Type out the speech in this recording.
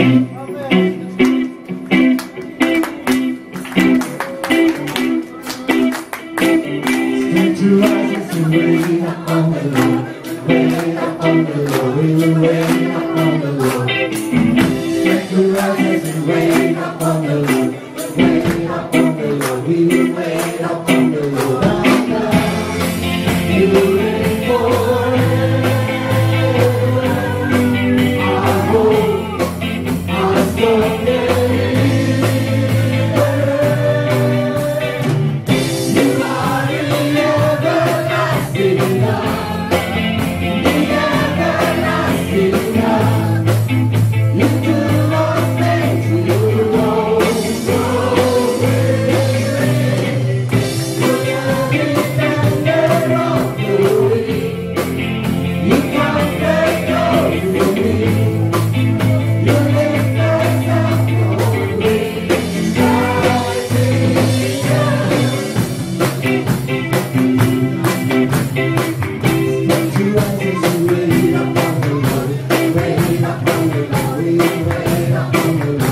To rise and way up on the low, way up on the low, we will way up on the low. Strength to rise and way up on the low, way up on the low, we will way up on the low. You will ready for our hope, our struggle. Way up on the low, way up on the low, way up on the low.